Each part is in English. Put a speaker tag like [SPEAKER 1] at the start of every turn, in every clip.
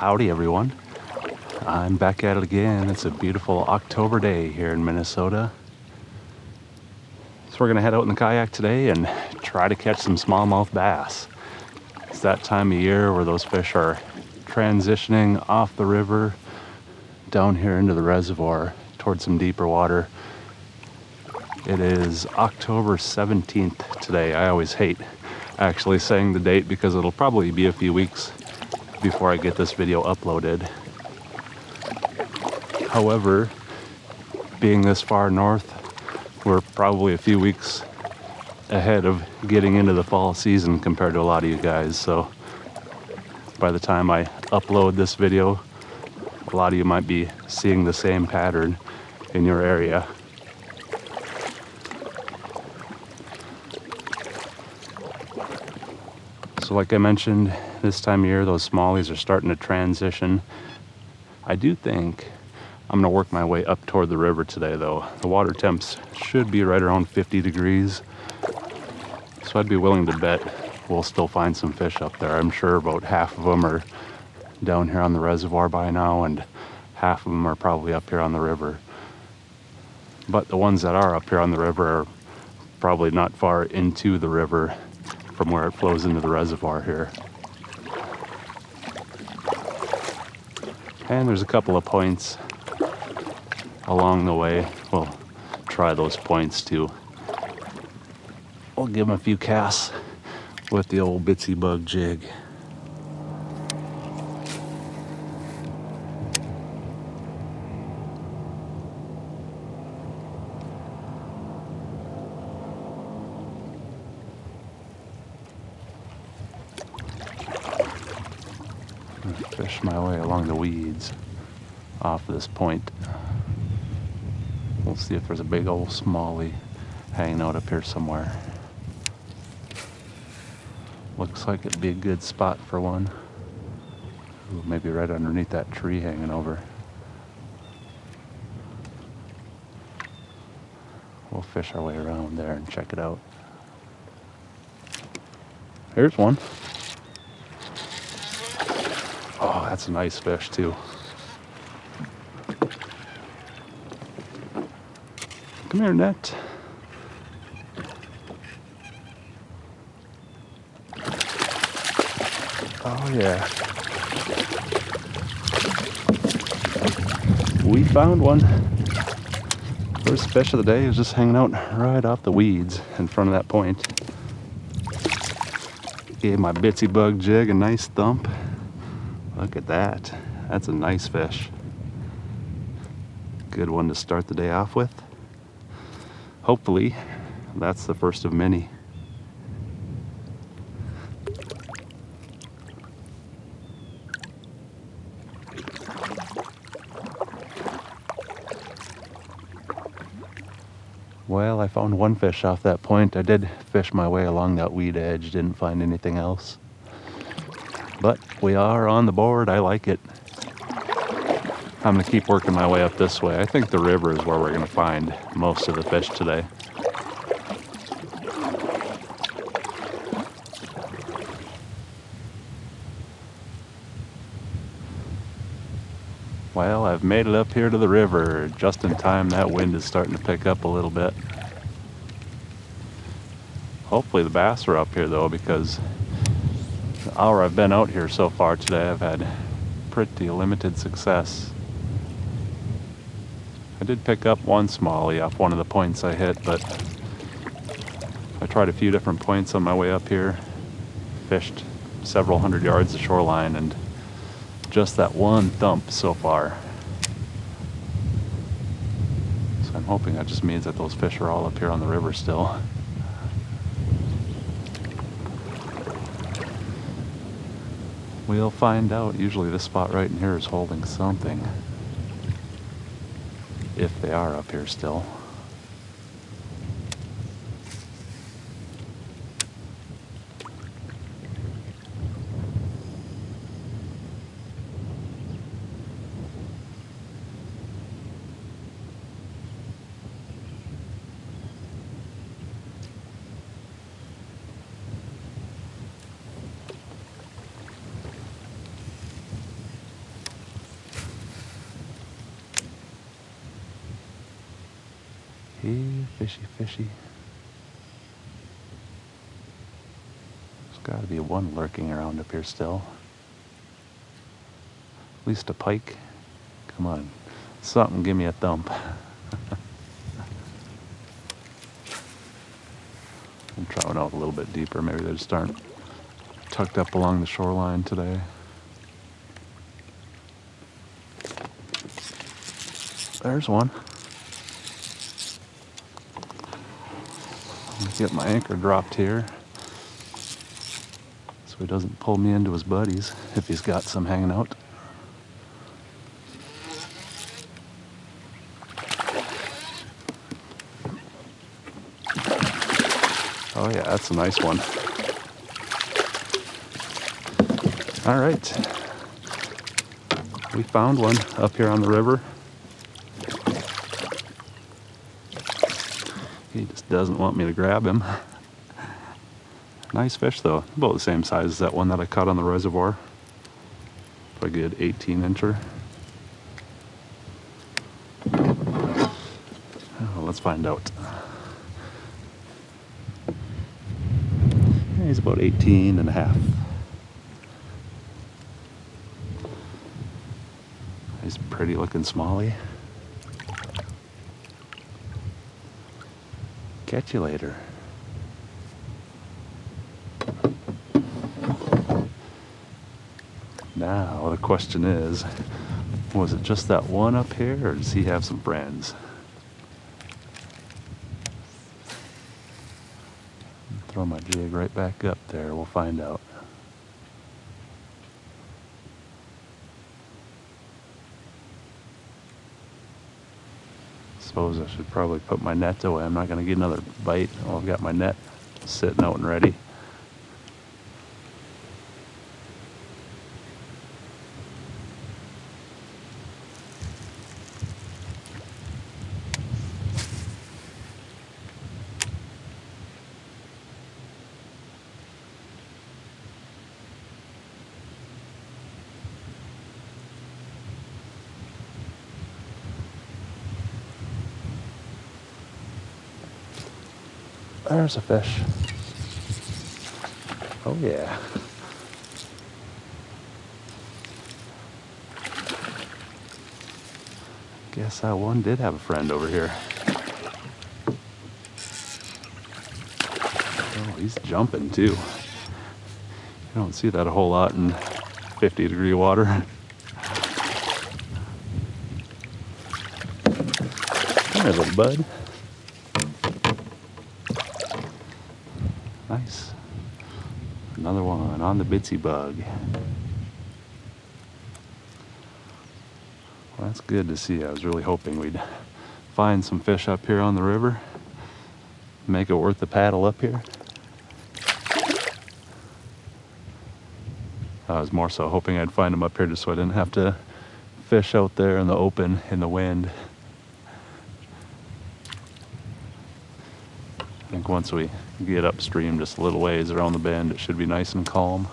[SPEAKER 1] Howdy everyone. I'm back at it again. It's a beautiful October day here in Minnesota. So we're gonna head out in the kayak today and try to catch some smallmouth bass. It's that time of year where those fish are transitioning off the river down here into the reservoir towards some deeper water. It is October 17th today. I always hate actually saying the date because it'll probably be a few weeks before I get this video uploaded. However, being this far north, we're probably a few weeks ahead of getting into the fall season compared to a lot of you guys. So by the time I upload this video, a lot of you might be seeing the same pattern in your area. So like I mentioned, this time of year, those smallies are starting to transition. I do think I'm gonna work my way up toward the river today though. The water temps should be right around 50 degrees. So I'd be willing to bet we'll still find some fish up there. I'm sure about half of them are down here on the reservoir by now and half of them are probably up here on the river. But the ones that are up here on the river are probably not far into the river from where it flows into the reservoir here. And there's a couple of points along the way. We'll try those points too. We'll give them a few casts with the old Bitsy Bug jig. Fish my way along the weeds off this point. We'll see if there's a big old smallie hanging out up here somewhere. Looks like it'd be a good spot for one. Ooh, maybe right underneath that tree hanging over. We'll fish our way around there and check it out. Here's one. Oh, that's a nice fish too. Come here, net. Oh yeah. We found one. First fish of the day is just hanging out right off the weeds in front of that point. Gave my Bitsy Bug jig a nice thump. Look at that. That's a nice fish. Good one to start the day off with. Hopefully, that's the first of many. Well, I found one fish off that point. I did fish my way along that weed edge, didn't find anything else. But we are on the board. I like it. I'm gonna keep working my way up this way. I think the river is where we're gonna find most of the fish today. Well, I've made it up here to the river just in time. That wind is starting to pick up a little bit. Hopefully the bass are up here though, because the hour I've been out here so far today, I've had pretty limited success. I did pick up one smallie off one of the points I hit, but I tried a few different points on my way up here, fished several hundred yards of shoreline, and just that one thump so far. So I'm hoping that just means that those fish are all up here on the river still. We'll find out. Usually this spot right in here is holding something. If they are up here still. Hey, fishy, fishy. There's got to be one lurking around up here still. At least a pike. Come on, something, give me a thump. I'm trying out a little bit deeper. Maybe they just aren't tucked up along the shoreline today. There's one. I'm gonna get my anchor dropped here so he doesn't pull me into his buddies if he's got some hanging out. Oh yeah, that's a nice one. All right, we found one up here on the river. He just doesn't want me to grab him. Nice fish though, about the same size as that one that I caught on the reservoir. A good 18-incher. Oh, let's find out. He's about 18 and a half. He's a pretty looking smallie. Catch you later. Now the question is, was it just that one up here, or does he have some friends? Throw my jig right back up there, we'll find out. Suppose I should probably put my net away. I'm not going to get another bite. Oh, I've got my net sitting out and ready. There's a fish. Oh yeah. Guess that one did have a friend over here. Oh, he's jumping too. You don't see that a whole lot in 50-degree water. There's a bud. Nice. Another one on the Bitsy Bug. Well, that's good to see. I was really hoping we'd find some fish up here on the river. Make it worth the paddle up here. I was more so hoping I'd find them up here just so I didn't have to fish out there in the open in the wind. I think once we get upstream just a little ways around the bend, it should be nice and calm.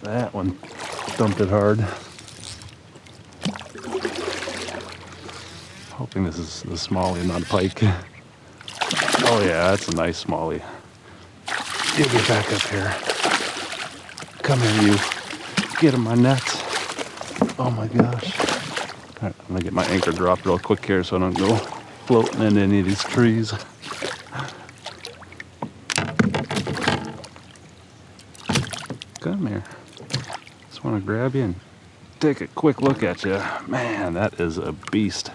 [SPEAKER 1] That one thumped it hard. Hoping this is the smallie, not a pike. Oh yeah, that's a nice smallie. Get me back up here. Come here, you. Get in my net. Oh my gosh. All right, I'm gonna get my anchor dropped real quick here so I don't go floating into any of these trees. Come here. Just want to grab you and take a quick look at you. Man, that is a beast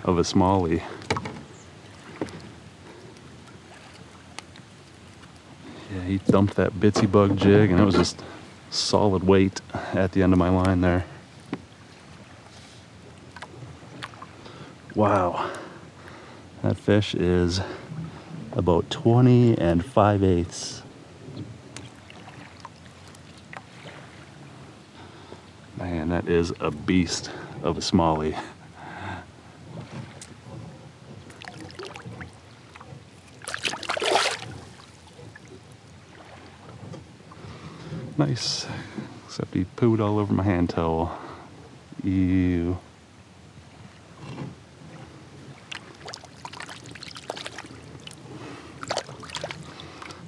[SPEAKER 1] of a smallie. Yeah, he thumped that Bitsy Bug jig, and it was just solid weight at the end of my line there. Wow, that fish is about 20 5/8. Man, that is a beast of a smallie. Nice, except he pooed all over my hand towel. Ew.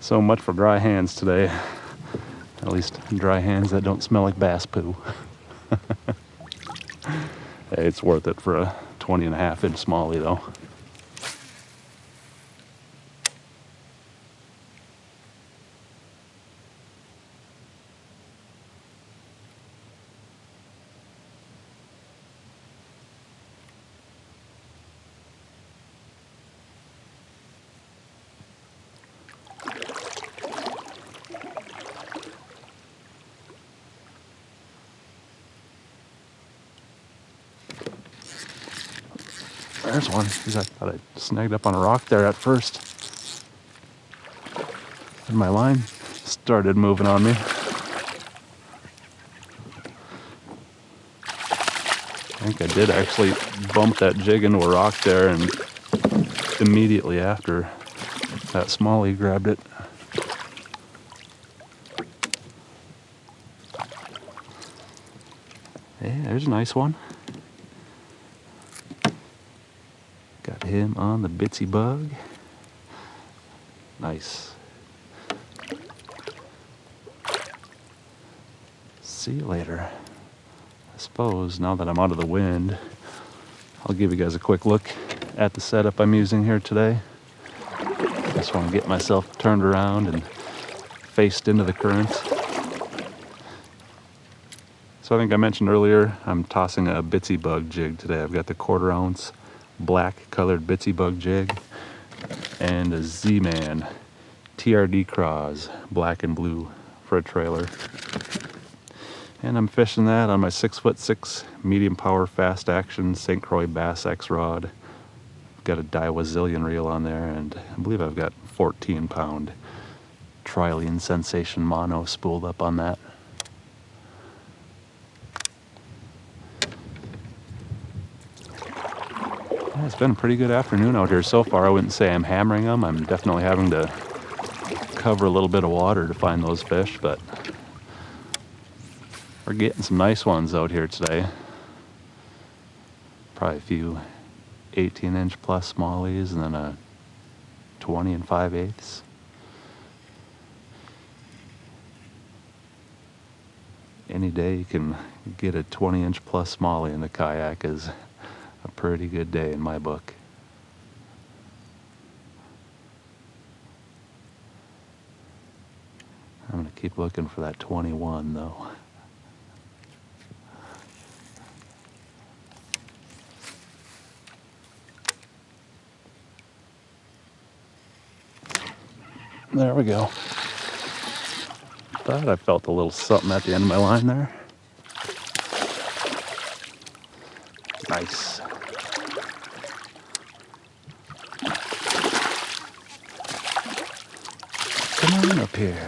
[SPEAKER 1] So much for dry hands today. At least dry hands that don't smell like bass poo. Hey, it's worth it for a 20 1/2 inch smallie though. There's one. Geez, I thought I snagged up on a rock there at first. And my line started moving on me. I think I did actually bump that jig into a rock there, and immediately after, that smallie grabbed it. Hey, there's a nice one. Got him on the Bitsy Bug. Nice. See you later. I suppose now that I'm out of the wind, I'll give you guys a quick look at the setup I'm using here today. Just want to get myself turned around and faced into the current. So I think I mentioned earlier, I'm tossing a Bitsy Bug jig today. I've got the 1/4 ounce black colored Bitsy Bug jig and a Z-Man TRD Craws, black and blue, for a trailer. And I'm fishing that on my 6'6" medium power fast action St. Croix Bass X rod. Got a Daiwa Zillion reel on there, and I believe I've got 14-pound Trilene Sensation mono spooled up on that. Yeah, it's been a pretty good afternoon out here so far. I wouldn't say I'm hammering them. I'm definitely having to cover a little bit of water to find those fish, but we're getting some nice ones out here today. Probably a few 18-inch plus smallies, and then a 20 5/8. Any day you can get a 20-inch plus smallie in the kayak is a pretty good day in my book. I'm gonna keep looking for that 21 though. There we go. Thought I felt a little something at the end of my line there. Nice. Come on up here.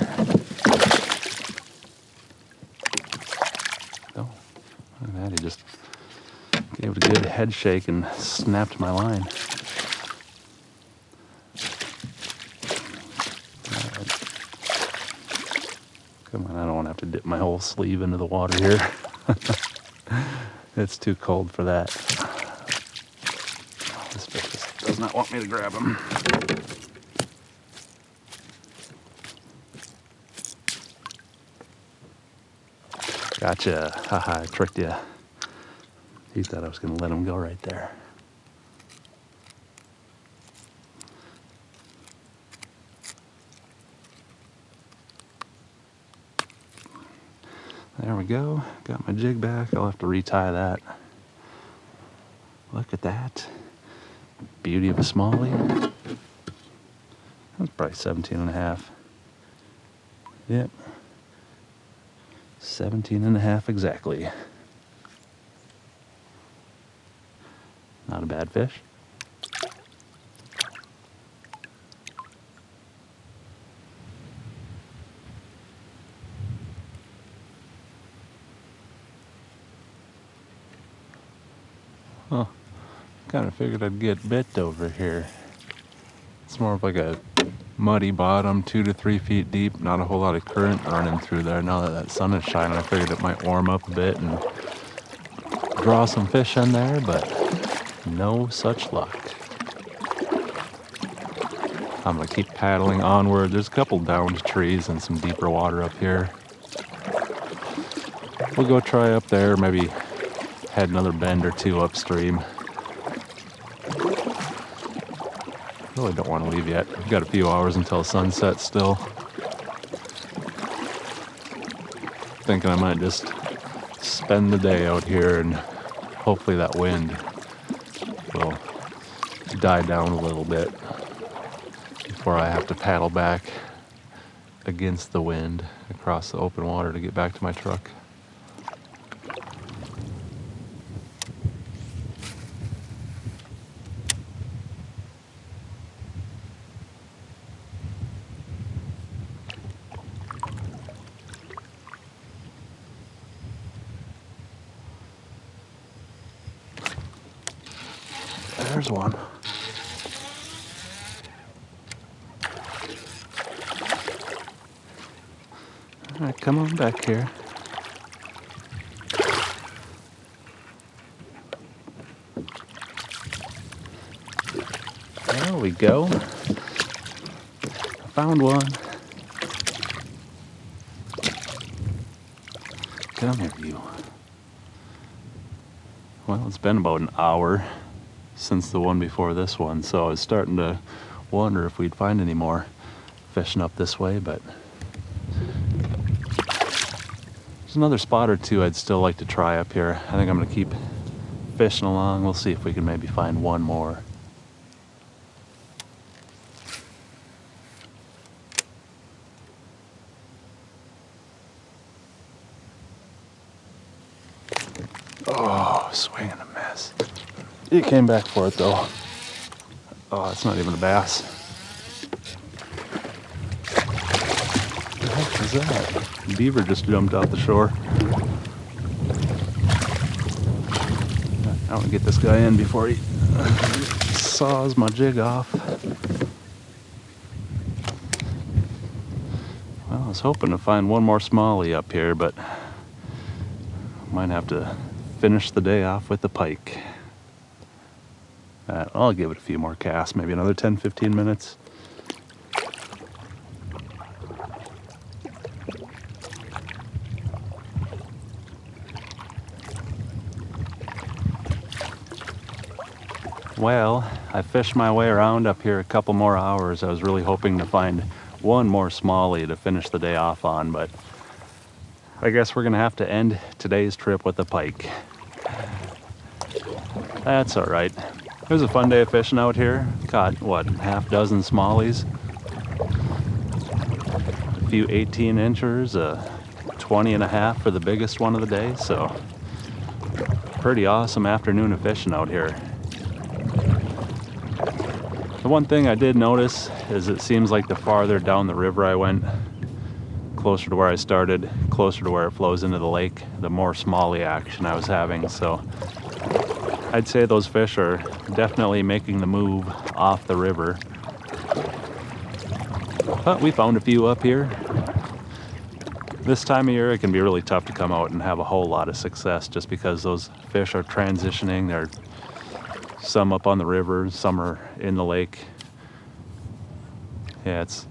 [SPEAKER 1] Oh, look at that. He just gave it a good head shake and snapped my line. Come on, I don't want to have to dip my whole sleeve into the water here. It's too cold for that. This fish just does not want me to grab him. Gotcha. Haha, I tricked you. He thought I was going to let him go right there. There we go. Got my jig back. I'll have to retie that. Look at that. Beauty of a smallie. That's probably 17 1/2. Yep. 17.5 exactly. Not a bad fish. Well, kind of figured I'd get bit over here. It's more of like a muddy bottom, 2 to 3 feet deep, not a whole lot of current running through there. Now that that sun is shining, I figured it might warm up a bit and draw some fish in there, but no such luck. I'm gonna keep paddling onward. There's a couple downed trees and some deeper water up here. We'll go try up there, maybe head another bend or two upstream. Really don't want to leave yet. We've got a few hours until sunset still. Thinking I might just spend the day out here and hopefully that wind will die down a little bit before I have to paddle back against the wind across the open water to get back to my truck. There's one. All right, come on back here. There we go. Found one. Come here, you. Well, it's been about an hour since the one before this one, so I was starting to wonder if we'd find any more fishing up this way, but there's another spot or two I'd still like to try up here. I think I'm gonna keep fishing along. We'll see if we can maybe find one more. Oh, swing and a miss. He came back for it though. Oh, it's not even a bass. What the heck is that? Beaver just jumped out the shore. I want to get this guy in before he saws my jig off. Well, I was hoping to find one more smallie up here, but might have to finish the day off with the pike. I'll give it a few more casts, maybe another 10-15 minutes. Well, I fished my way around up here a couple more hours. I was really hoping to find one more smallie to finish the day off on, but I guess we're gonna have to end today's trip with a pike. That's all right. It was a fun day of fishing out here. Caught, what, half dozen smallies? A few 18-inchers, a 20.5 for the biggest one of the day, so pretty awesome afternoon of fishing out here. The one thing I did notice is it seems like the farther down the river I went, closer to where I started, closer to where it flows into the lake, the more smallie action I was having, so I'd say those fish are definitely making the move off the river. But we found a few up here. This time of year it can be really tough to come out and have a whole lot of success just because those fish are transitioning. They're some up on the river, some are in the lake. Yeah, it's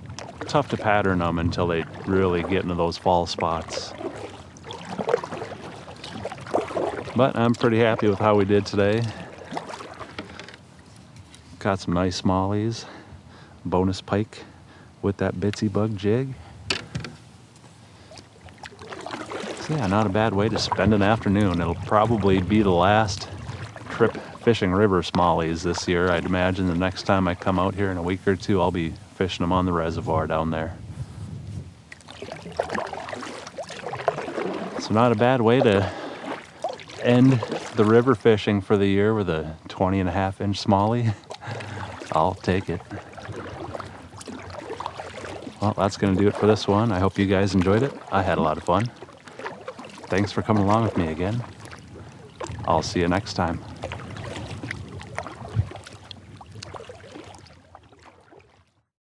[SPEAKER 1] tough to pattern them until they really get into those fall spots. But I'm pretty happy with how we did today. Got some nice smallies, bonus pike with that Bitsy Bug jig. So yeah, not a bad way to spend an afternoon. It'll probably be the last trip fishing river smallies this year. I'd imagine the next time I come out here in a week or two, I'll be fishing them on the reservoir down there. So not a bad way to end the river fishing for the year with a 20.5-inch smallie. I'll take it. Well, that's going to do it for this one. I hope you guys enjoyed it. I had a lot of fun. Thanks for coming along with me again. I'll see you next time.